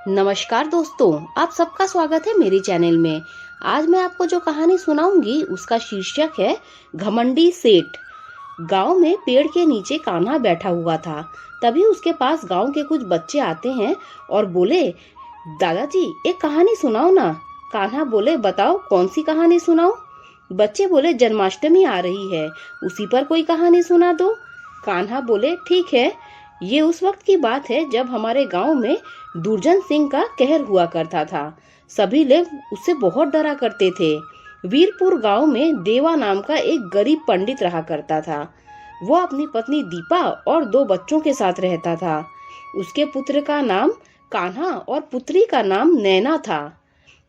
नमस्कार दोस्तों, आप सबका स्वागत है मेरे चैनल में। आज मैं आपको जो कहानी सुनाऊंगी उसका शीर्षक है घमंडी सेठ। गांव में पेड़ के नीचे कान्हा बैठा हुआ था। तभी उसके पास गांव के कुछ बच्चे आते हैं और बोले, दादाजी एक कहानी सुनाओ ना। कान्हा बोले, बताओ कौन सी कहानी सुनाओ। बच्चे बोले, जन्माष्टमी आ रही है, उसी पर कोई कहानी सुना दो। कान्हा बोले, ठीक है। ये उस वक्त की बात है जब हमारे गांव में दुर्जन सिंह का कहर हुआ करता था। सभी लोग उससे बहुत डरा करते थे। वीरपुर गांव में देवा नाम का एक गरीब पंडित रहा करता था। वो अपनी पत्नी दीपा और 2 बच्चों के साथ रहता था। उसके पुत्र का नाम कान्हा और पुत्री का नाम नैना था।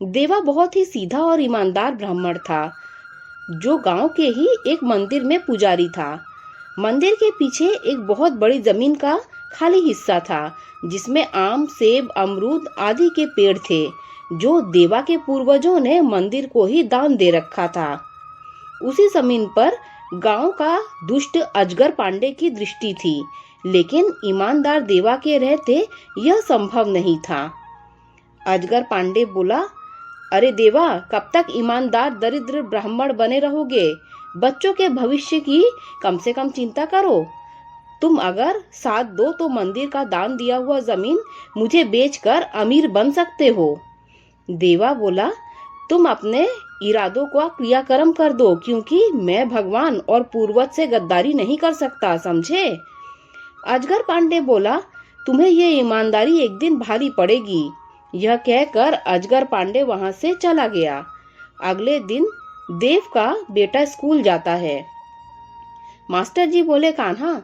देवा बहुत ही सीधा और ईमानदार ब्राह्मण था, जो गांव के ही एक मंदिर में पुजारी था। मंदिर के पीछे एक बहुत बड़ी जमीन का खाली हिस्सा था, जिसमें आम, सेब, अमरूद आदि के पेड़ थे, जो देवा के पूर्वजों ने मंदिर को ही दान दे रखा था। उसी जमीन पर गांव का दुष्ट अजगर पांडे की दृष्टि थी, लेकिन ईमानदार देवा के रहते यह संभव नहीं था। अजगर पांडे बोला, अरे देवा, कब तक ईमानदार दरिद्र ब्राह्मण बने रहोगे? बच्चों के भविष्य की कम से कम चिंता करो। तुम अगर साथ दो तो मंदिर का दान दिया हुआ जमीन मुझे बेचकर अमीर बन सकते हो। देवा बोला, तुम अपने इरादों का क्रियाक्रम कर दो, क्योंकि मैं भगवान और पूर्वज से गद्दारी नहीं कर सकता, समझे? अजगर पांडे बोला, तुम्हें ये ईमानदारी एक दिन भारी पड़ेगी। यह कहकर अजगर पांडे वहां से चला गया। अगले दिन देव का बेटा स्कूल जाता है। मास्टर जी बोले, कान्हा,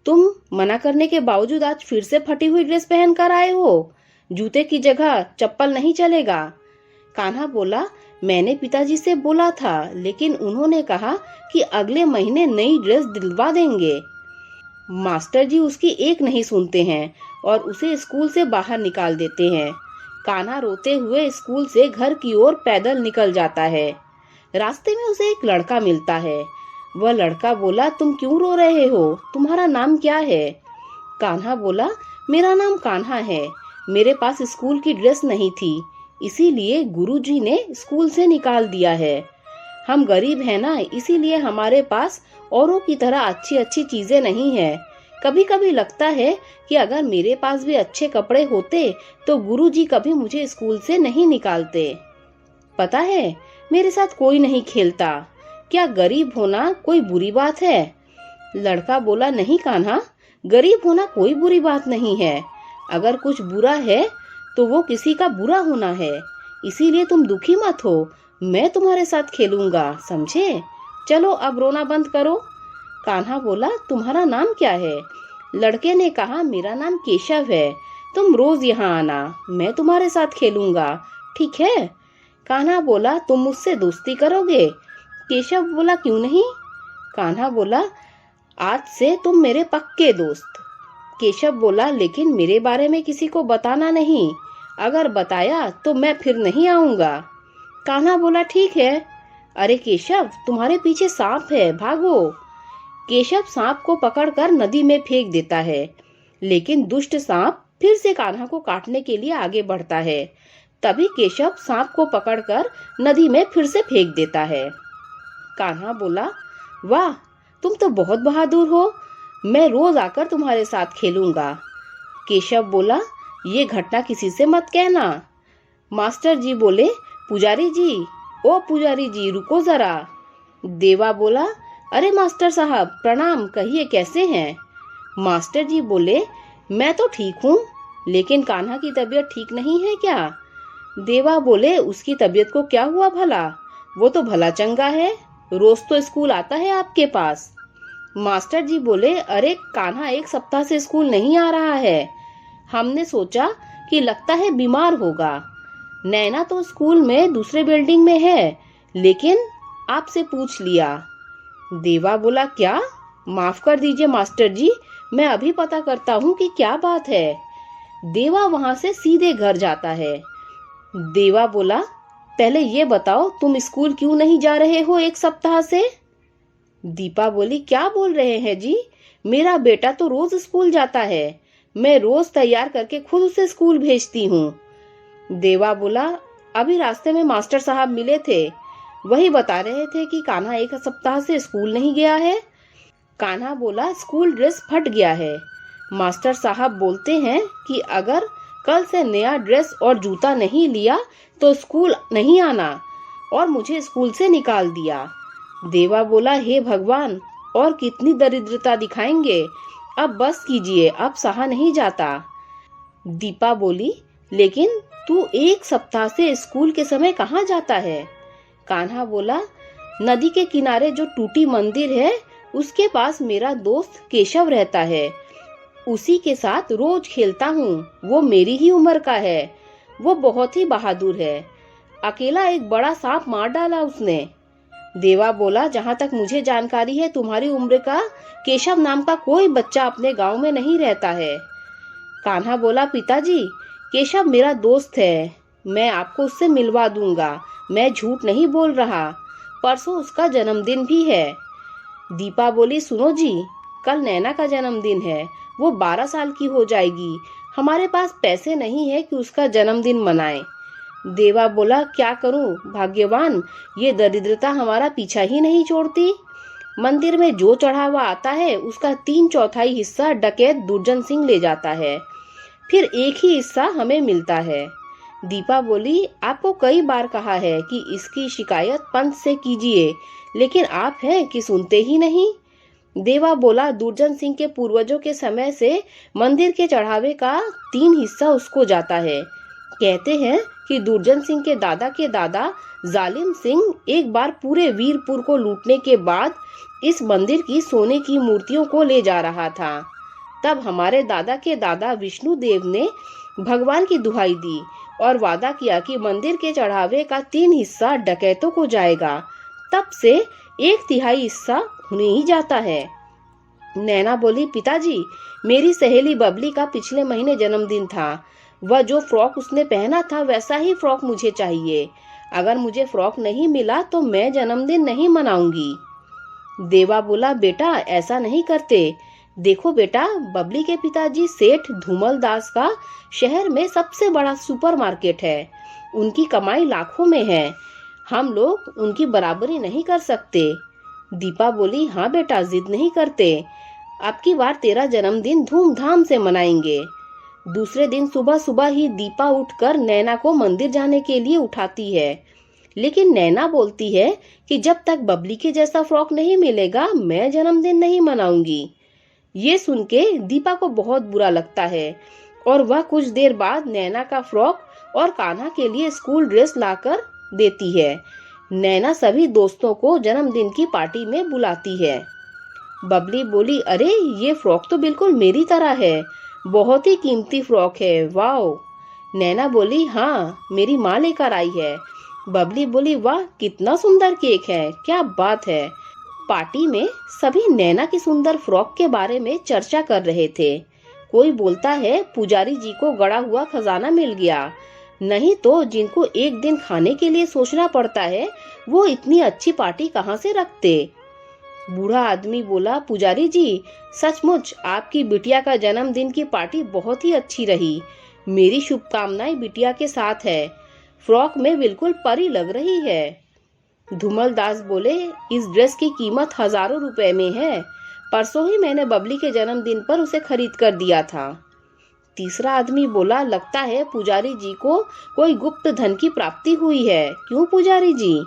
तुम मना करने के बावजूद आज फिर से फटी हुई ड्रेस पहन कर आए हो। जूते की जगह चप्पल नहीं चलेगा। कान्हा बोला, मैंने पिताजी से बोला था, लेकिन उन्होंने कहा कि अगले महीने नई ड्रेस दिलवा देंगे। मास्टर जी उसकी एक नहीं सुनते हैं और उसे स्कूल से बाहर निकाल देते हैं। कान्हा रोते हुए स्कूल से घर की ओर पैदल निकल जाता है। रास्ते में उसे एक लड़का मिलता है। वह लड़का बोला, तुम क्यों रो रहे हो? तुम्हारा नाम क्या है? कान्हा बोला, मेरा नाम कान्हा है। मेरे पास स्कूल की ड्रेस नहीं थी, इसीलिए गुरुजी ने स्कूल से निकाल दिया है। हम गरीब हैं ना, इसीलिए हमारे पास औरों की तरह अच्छी अच्छी चीजें नहीं है। कभी कभी लगता है कि अगर मेरे पास भी अच्छे कपड़े होते तो गुरुजी कभी मुझे स्कूल से नहीं निकालते। पता है, मेरे साथ कोई नहीं खेलता। क्या गरीब होना कोई बुरी बात है? लड़का बोला, नहीं कान्हा, गरीब होना कोई बुरी बात नहीं है। अगर कुछ बुरा है तो वो किसी का बुरा होना है। इसीलिए तुम दुखी मत हो, मैं तुम्हारे साथ खेलूंगा, समझे? चलो अब रोना बंद करो। कान्हा बोला, तुम्हारा नाम क्या है? लड़के ने कहा, मेरा नाम केशव है। तुम रोज यहाँ आना, मैं तुम्हारे साथ खेलूंगा, ठीक है? कान्हा बोला, तुम मुझसे दोस्ती करोगे? केशव बोला, क्यों नहीं? कान्हा बोला, आज से तुम मेरे पक्के दोस्त। केशव बोला, लेकिन मेरे बारे में किसी को बताना नहीं। अगर बताया तो मैं फिर नहीं आऊंगा। कान्हा बोला, ठीक है। अरे केशव, तुम्हारे पीछे सांप है, भागो। केशव सांप को पकड़कर नदी में फेंक देता है, लेकिन दुष्ट सांप फिर से कान्हा को काटने के लिए आगे बढ़ता है। तभी केशव सांप को पकड़कर नदी में फिर से फेंक देता है। कान्हा बोला, वाह, तुम तो बहुत बहादुर हो, मैं रोज आकर तुम्हारे साथ खेलूंगा। केशव बोला, ये घटना किसी से मत कहना। मास्टर जी बोले, पुजारी जी, ओ पुजारी जी, रुको जरा। देवा बोला, अरे मास्टर साहब प्रणाम, कहिए कैसे हैं? मास्टर जी बोले, मैं तो ठीक हूँ, लेकिन कान्हा की तबीयत ठीक नहीं है क्या? देवा बोले, उसकी तबीयत को क्या हुआ भला? वो तो भला चंगा है, रोज तो स्कूल आता है आपके पास। मास्टर जी बोले, अरे कान्हा 1 सप्ताह से स्कूल नहीं आ रहा है। हमने सोचा कि लगता है बीमार होगा। नैना तो स्कूल में दूसरे बिल्डिंग में है, लेकिन आपसे पूछ लिया। देवा बोला, क्या? माफ कर दीजिए मास्टर जी, मैं अभी पता करता हूँ कि क्या बात है। देवा वहां से सीधे घर जाता है। देवा बोला, पहले ये बताओ तुम स्कूल क्यों नहीं जा रहे हो 1 सप्ताह से? दीपा बोली, क्या बोल रहे हैं जी, मेरा बेटा तो रोज स्कूल जाता है। मैं रोज तैयार करके खुद उसे स्कूल भेजती हूँ। देवा बोला, अभी रास्ते में मास्टर साहब मिले थे, वही बता रहे थे कि कान्हा 1 सप्ताह से स्कूल नहीं गया है। कान्हा बोला, स्कूल ड्रेस फट गया है। मास्टर साहब बोलते हैं कि अगर कल से नया ड्रेस और जूता नहीं लिया तो स्कूल नहीं आना, और मुझे स्कूल से निकाल दिया। देवा बोला, हे भगवान, और कितनी दरिद्रता दिखाएंगे, अब बस कीजिए, अब सहा नहीं जाता। दीपा बोली, लेकिन तू 1 सप्ताह से स्कूल के समय कहाँ जाता है? कान्हा बोला, नदी के किनारे जो टूटी मंदिर है उसके पास मेरा दोस्त केशव रहता है, उसी के साथ रोज खेलता हूँ। वो मेरी ही उम्र का है, वो बहुत ही बहादुर है। अकेला एक बड़ा सांप मार डाला उसने। देवा बोला, जहाँ तक मुझे जानकारी है तुम्हारी उम्र का केशव नाम का कोई बच्चा अपने गांव में नहीं रहता है। कान्हा बोला, पिताजी, केशव मेरा दोस्त है, मैं आपको उससे मिलवा दूंगा, मैं झूठ नहीं बोल रहा, परसों उसका जन्मदिन भी है। दीपा बोली, सुनो जी, कल नैना का जन्मदिन है, वो 12 साल की हो जाएगी, हमारे पास पैसे नहीं है कि उसका जन्मदिन मनाएं। देवा बोला, क्या करूं भाग्यवान, ये दरिद्रता हमारा पीछा ही नहीं छोड़ती। मंदिर में जो चढ़ावा आता है उसका 3/4 हिस्सा डकैत दुर्जन सिंह ले जाता है, फिर एक ही हिस्सा हमें मिलता है। दीपा बोली, आपको कई बार कहा है कि इसकी शिकायत पंत से कीजिए, लेकिन आप हैं कि सुनते ही नहीं। देवा बोला, दुर्जन सिंह के पूर्वजों के समय से मंदिर के चढ़ावे का 3 हिस्सा उसको जाता है। कहते हैं कि दुर्जन सिंह के दादा जालिम सिंह एक बार पूरे वीरपुर को लूटने के बाद इस मंदिर की सोने की मूर्तियों को ले जा रहा था। तब हमारे दादा के दादा विष्णु देव ने भगवान की दुहाई दी और वादा किया कि मंदिर के चढ़ावे का 3 हिस्सा डकैतों को जाएगा। तब से 1/3 हिस्सा उन्हें ही जाता है। नैना बोली, पिताजी, मेरी सहेली बबली का पिछले महीने जन्मदिन था, वह जो फ्रॉक उसने पहना था वैसा ही फ्रॉक मुझे चाहिए। अगर मुझे फ्रॉक नहीं मिला तो मैं जन्मदिन नहीं मनाऊंगी। देवा बोला, बेटा ऐसा नहीं करते, देखो बेटा, बबली के पिताजी सेठ धूमल दास का शहर में सबसे बड़ा सुपरमार्केट है, उनकी कमाई लाखों में है, हम लोग उनकी बराबरी नहीं कर सकते। दीपा बोली, हाँ बेटा, जिद नहीं करते, अब की बार तेरा जन्मदिन धूमधाम से मनाएंगे। दूसरे दिन सुबह सुबह ही दीपा उठकर नैना को मंदिर जाने के लिए उठाती है, लेकिन नैना बोलती है कि जब तक बबली के जैसा फ्रॉक नहीं मिलेगा मैं जन्मदिन नहीं मनाऊंगी। ये सुन के दीपा को बहुत बुरा लगता है और वह कुछ देर बाद नैना का फ्रॉक और कान्हा के लिए स्कूल ड्रेस लाकर देती है। नैना सभी दोस्तों को जन्मदिन की पार्टी में बुलाती है। बबली बोली, अरे ये फ्रॉक तो बिल्कुल मेरी तरह है, बहुत ही कीमती फ्रॉक है, वाह। नैना बोली, हाँ, मेरी माँ लेकर आई है। बबली बोली, वाह, कितना सुंदर केक है, क्या बात है। पार्टी में सभी नैना की सुंदर फ्रॉक के बारे में चर्चा कर रहे थे। कोई बोलता है पुजारी जी को गड़ा हुआ खजाना मिल गया, नहीं तो जिनको एक दिन खाने के लिए सोचना पड़ता है वो इतनी अच्छी पार्टी कहाँ से रखते। बूढ़ा आदमी बोला, पुजारी जी, सचमुच आपकी बिटिया का जन्मदिन की पार्टी बहुत ही अच्छी रही, मेरी शुभकामनाएं बिटिया के साथ है, फ्रॉक में बिल्कुल परी लग रही है। धूमल दास बोले, इस ड्रेस की कीमत हजारों रुपए में है, परसों ही मैंने बबली के जन्मदिन पर उसे खरीद कर दिया था। तीसरा आदमी बोला, लगता है पुजारी जी को कोई गुप्त धन की प्राप्ति हुई है, क्यों पुजारी जी?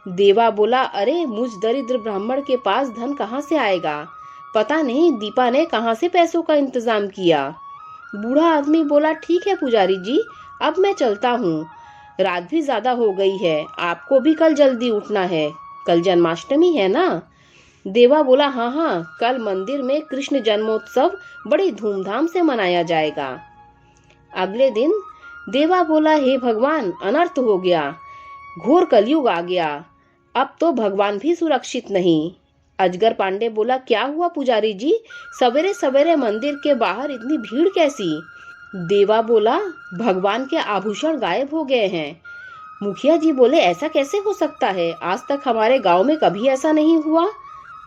देवा बोला, अरे मुझ दरिद्र ब्राह्मण के पास धन कहाँ से आएगा, पता नहीं दीपा ने कहाँ से पैसों का इंतजाम किया। बूढ़ा आदमी बोला, ठीक है पुजारी जी, अब मैं चलता हूँ, रात भी ज्यादा हो गई है, आपको भी कल जल्दी उठना है, कल जन्माष्टमी है ना। देवा बोला, हाँ हाँ, कल मंदिर में कृष्ण जन्मोत्सव बड़ी धूमधाम से मनाया जाएगा। अगले दिन देवा बोला, हे भगवान, अनर्थ हो गया, घोर कलयुग आ गया, अब तो भगवान भी सुरक्षित नहीं। अजगर पांडे बोला, क्या हुआ पुजारी जी, सवेरे सवेरे मंदिर के बाहर इतनी भीड़ कैसी? देवा बोला, भगवान के आभूषण गायब हो गए हैं। मुखिया जी बोले, ऐसा कैसे हो सकता है, आज तक हमारे गांव में कभी ऐसा नहीं हुआ।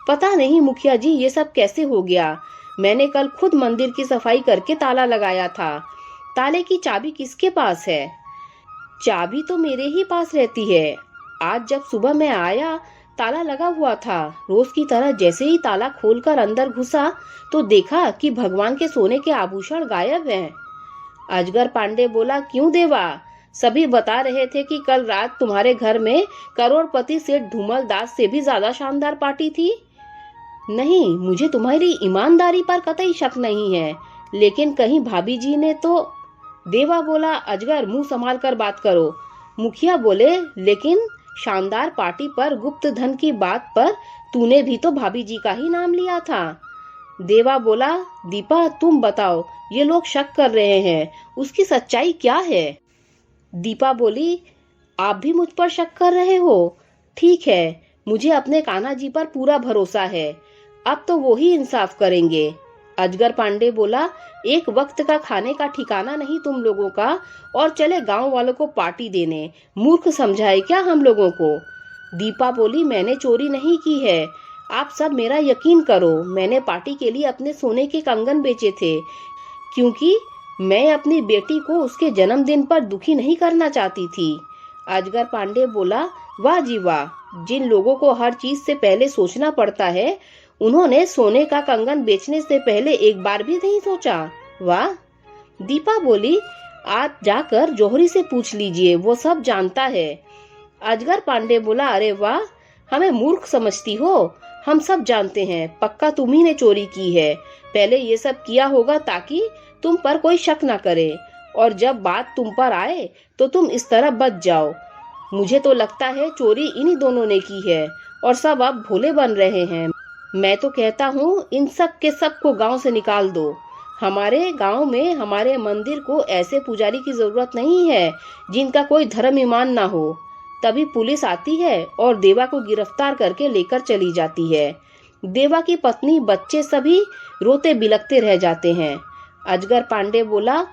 पता नहीं मुखिया जी, ये सब कैसे हो गया, मैंने कल खुद मंदिर की सफाई करके ताला लगाया था, ताले की चाबी किसके पास है? चाबी तो मेरे ही पास रहती है। आज जब सुबह मैं आया ताला लगा हुआ था। रोज की तरह जैसे ही ताला खोलकर अंदर घुसा तो देखा कि भगवान के सोने के आभूषण गायब हैं। अजगर पांडे बोला, क्यों देवा? सभी बता रहे थे कि कल रात तुम्हारे घर में करोड़पति सेठ धूमल दास से भी ज्यादा शानदार पार्टी थी। नहीं, मुझे तुम्हारी ईमानदारी पर कतई शक नहीं है, लेकिन कहीं भाभी जी ने तो। देवा बोला, अजगर मुंह संभाल कर बात करो। मुखिया बोले, लेकिन शानदार पार्टी पर गुप्त धन की बात पर तूने भी तो भाभी जी का ही नाम लिया था। देवा बोला, दीपा तुम बताओ, ये लोग शक कर रहे हैं, उसकी सच्चाई क्या है? दीपा बोली, आप भी मुझ पर शक कर रहे हो? ठीक है, मुझे अपने कान्हा जी पर पूरा भरोसा है। अब तो वो ही इंसाफ करेंगे। अजगर पांडे बोला, एक वक्त का खाने का ठिकाना नहीं तुम लोगों का, और चले गांव वालों को पार्टी देने। मूर्ख समझाए क्या हम लोगों को? दीपा बोली, मैंने चोरी नहीं की है, आप सब मेरा यकीन करो। मैंने पार्टी के लिए अपने सोने के कंगन बेचे थे, क्योंकि मैं अपनी बेटी को उसके जन्मदिन पर दुखी नहीं करना चाहती थी। अजगर पांडे बोला, वाह जी वाह, जिन लोगों को हर चीज से पहले सोचना पड़ता है, उन्होंने सोने का कंगन बेचने से पहले एक बार भी नहीं सोचा। वाह। दीपा बोली, आप जाकर जौहरी से पूछ लीजिए, वो सब जानता है। अजगर पांडे बोला, अरे वाह, हमें मूर्ख समझती हो? हम सब जानते हैं, पक्का तुम ही ने चोरी की है। पहले ये सब किया होगा ताकि तुम पर कोई शक न करे, और जब बात तुम पर आए तो तुम इस तरह बच जाओ। मुझे तो लगता है चोरी इन्हीं दोनों ने की है, और सब अब भोले बन रहे हैं। मैं तो कहता हूँ इन सब के सब को गांव से निकाल दो। हमारे गांव में हमारे मंदिर को ऐसे पुजारी की जरूरत नहीं है जिनका कोई धर्म ईमान ना हो। तभी पुलिस आती है और देवा को गिरफ्तार करके लेकर चली जाती है। देवा की पत्नी, बच्चे सभी रोते बिलखते रह जाते हैं। अजगर पांडे बोला,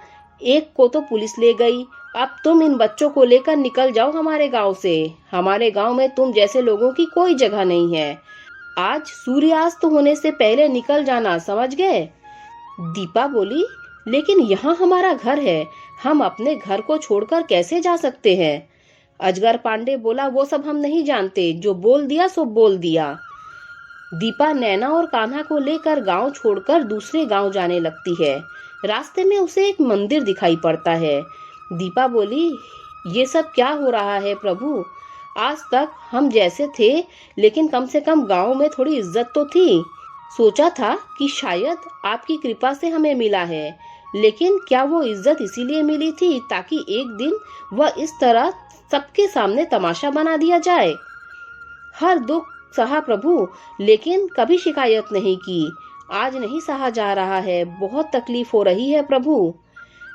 एक को तो पुलिस ले गई, अब तुम इन बच्चों को लेकर निकल जाओ हमारे गांव से। हमारे गांव में तुम जैसे लोगों की कोई जगह नहीं है। आज सूर्यास्त होने से पहले निकल जाना, समझ गए? दीपा बोली, लेकिन यहाँ हमारा घर है, हम अपने घर को छोड़कर कैसे जा सकते हैं? अजगर पांडे बोला, वो सब हम नहीं जानते, जो बोल दिया सो बोल दिया। दीपा नैना और कान्हा को लेकर गांव छोड़कर दूसरे गांव जाने लगती है। रास्ते में उसे एक मंदिर दिखाई पड़ता है। दीपा बोली, ये सब क्या हो रहा है प्रभु? आज तक हम जैसे थे, लेकिन कम से कम गांव में थोड़ी इज्जत तो थी। सोचा था कि शायद आपकी कृपा से हमें मिला है, लेकिन क्या वो इज्जत इसीलिए मिली थी ताकि एक दिन वह इस तरह सबके सामने तमाशा बना दिया जाए? हर दुख सहा प्रभु, लेकिन कभी शिकायत नहीं की। आज नहीं सहा जा रहा है, बहुत तकलीफ हो रही है प्रभु।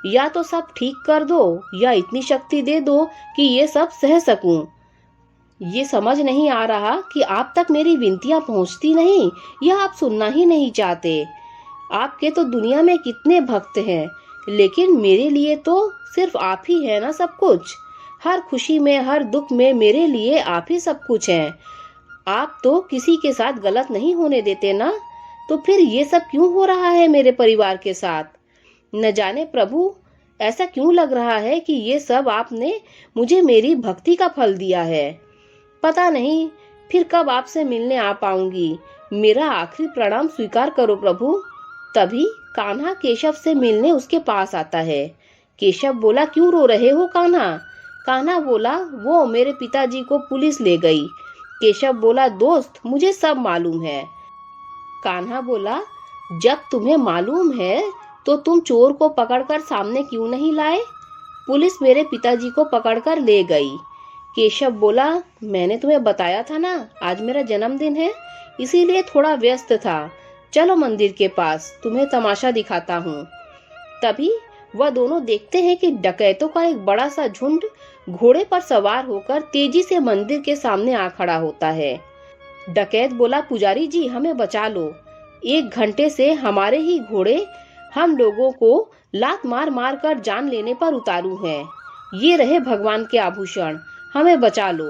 या तो सब ठीक कर दो, या इतनी शक्ति दे दो कि ये सब सह सकूं। ये समझ नहीं आ रहा कि आप तक मेरी विनतियां पहुंचती नहीं, या आप सुनना ही नहीं चाहते। आपके तो दुनिया में कितने भक्त हैं, लेकिन मेरे लिए तो सिर्फ आप ही है ना सब कुछ। हर खुशी में, हर दुख में मेरे लिए आप ही सब कुछ हैं। आप तो किसी के साथ गलत नहीं होने देते ना, तो फिर ये सब क्यों हो रहा है मेरे परिवार के साथ? न जाने प्रभु, ऐसा क्यों लग रहा है कि ये सब आपने मुझे मेरी भक्ति का फल दिया है। पता नहीं फिर कब आपसे मिलने आ पाऊंगी। मेरा आखिरी प्रणाम स्वीकार करो प्रभु। तभी कान्हा केशव से मिलने उसके पास आता है। केशव बोला, क्यों रो रहे हो कान्हा? कान्हा बोला, वो मेरे पिताजी को पुलिस ले गई। केशव बोला, दोस्त मुझे सब मालूम है। कान्हा बोला, जब तुम्हें मालूम है तो तुम चोर को पकड़कर सामने क्यों नहीं लाए? पुलिस मेरे पिताजी को पकड़कर ले गई। केशव बोला, मैंने तुम्हें बताया था ना, आज मेरा जन्मदिन है, इसीलिए थोड़ा व्यस्त था। चलो मंदिर के पास, तुम्हें तमाशा दिखाता हूँ। तभी वह दोनों देखते हैं कि डकैतों का एक बड़ा सा झुंड घोड़े पर सवार होकर तेजी से मंदिर के सामने आ खड़ा होता है। डकैत बोला, पुजारी जी हमें बचा लो, 1 घंटे से हमारे ही घोड़े हम लोगों को लात मार मार कर जान लेने पर उतारू हैं। ये रहे भगवान के आभूषण, हमें बचा लो।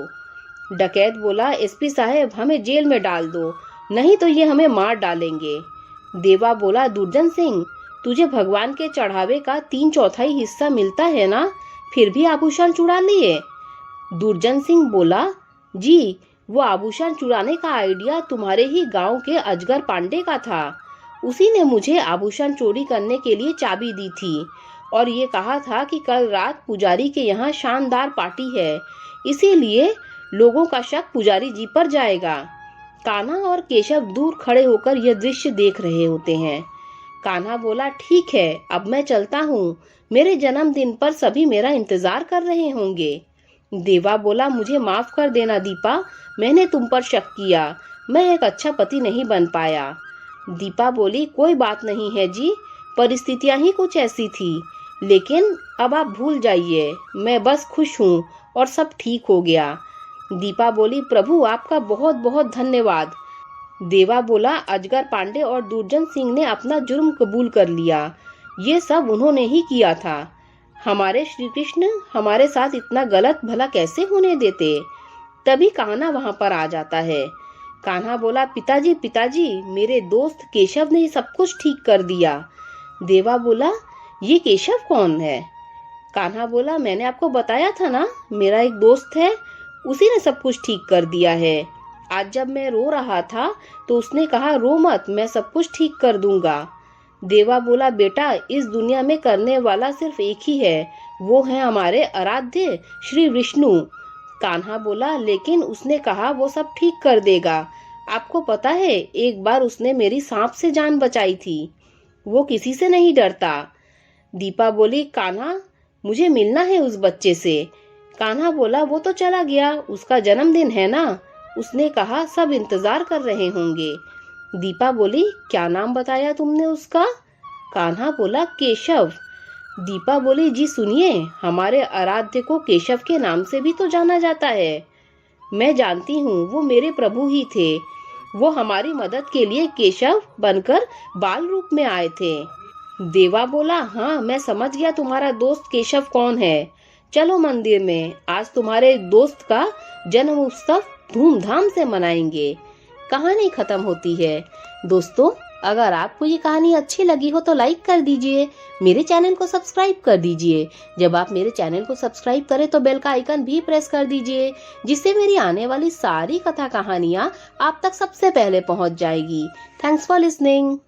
डकैत बोला, एसपी साहब हमें जेल में डाल दो, नहीं तो ये हमें मार डालेंगे। देवा बोला, दुर्जन सिंह, तुझे भगवान के चढ़ावे का 3/4 हिस्सा मिलता है ना, फिर भी आभूषण चुरा लिए? दुर्जन सिंह बोला, जी, वो आभूषण चुराने का आइडिया तुम्हारे ही गांव के अजगर पांडे का था। उसी ने मुझे आभूषण चोरी करने के लिए चाबी दी थी और ये कहा था कि कल रात पुजारी के यहाँ शानदार पार्टी है, इसीलिए लोगों का शक पुजारी जी पर जाएगा। कान्हा और केशव दूर खड़े होकर यह दृश्य देख रहे होते हैं। कान्हा बोला, ठीक है, अब मैं चलता हूँ। मेरे जन्मदिन पर सभी मेरा इंतजार कर रहे होंगे। देवा बोला, मुझे माफ कर देना दीपा, मैंने तुम पर शक किया। मैं एक अच्छा पति नहीं बन पाया। दीपा बोली, कोई बात नहीं है जी, परिस्थितियां ही कुछ ऐसी थी। लेकिन अब आप भूल जाइए, मैं बस खुश हूँ और सब ठीक हो गया। दीपा बोली, प्रभु आपका बहुत बहुत धन्यवाद। देवा बोला, अजगर पांडे और दुर्जन सिंह ने अपना जुर्म कबूल कर लिया। ये सब उन्होंने ही किया था। हमारे श्री कृष्ण हमारे साथ इतना गलत भला कैसे होने देते? तभी कान्हा वहां पर आ जाता है। कान्हा बोला, पिताजी पिताजी, मेरे दोस्त केशव ने सब कुछ ठीक कर दिया। देवा बोला, ये केशव कौन है? कान्हा बोला, मैंने आपको बताया था ना, मेरा एक दोस्त है, उसी ने सब कुछ ठीक कर दिया है। आज जब मैं रो रहा था तो उसने कहा, रो मत, मैं सब कुछ ठीक कर दूंगा। देवा बोला, बेटा, इस दुनिया में करने वाला सिर्फ एक ही है, वो है हमारे आराध्य श्री विष्णु। कान्हा बोला, लेकिन उसने कहा वो सब ठीक कर देगा। आपको पता है, एक बार उसने मेरी सांप से जान बचाई थी। वो किसी से नहीं डरता। दीपा बोली, कान्हा, मुझे मिलना है उस बच्चे से। कान्हा बोला, वो तो चला गया, उसका जन्मदिन है ना। उसने कहा सब इंतजार कर रहे होंगे। दीपा बोली, क्या नाम बताया तुमने उसका? कान्हा बोला, केशव। दीपा बोली, जी सुनिए, हमारे आराध्य को केशव के नाम से भी तो जाना जाता है। मैं जानती हूँ, वो मेरे प्रभु ही थे। वो हमारी मदद के लिए केशव बनकर बाल रूप में आए थे। देवा बोला, हाँ, मैं समझ गया तुम्हारा दोस्त केशव कौन है। चलो मंदिर में, आज तुम्हारे दोस्त का जन्म उत्सव धूमधाम से मनाएंगे। कहानी खत्म होती है। दोस्तों, अगर आपको ये कहानी अच्छी लगी हो तो लाइक कर दीजिए, मेरे चैनल को सब्सक्राइब कर दीजिए। जब आप मेरे चैनल को सब्सक्राइब करें तो बेल का आइकन भी प्रेस कर दीजिए, जिससे मेरी आने वाली सारी कथा कहानियाँ आप तक सबसे पहले पहुँच जाएगी। Thanks for listening.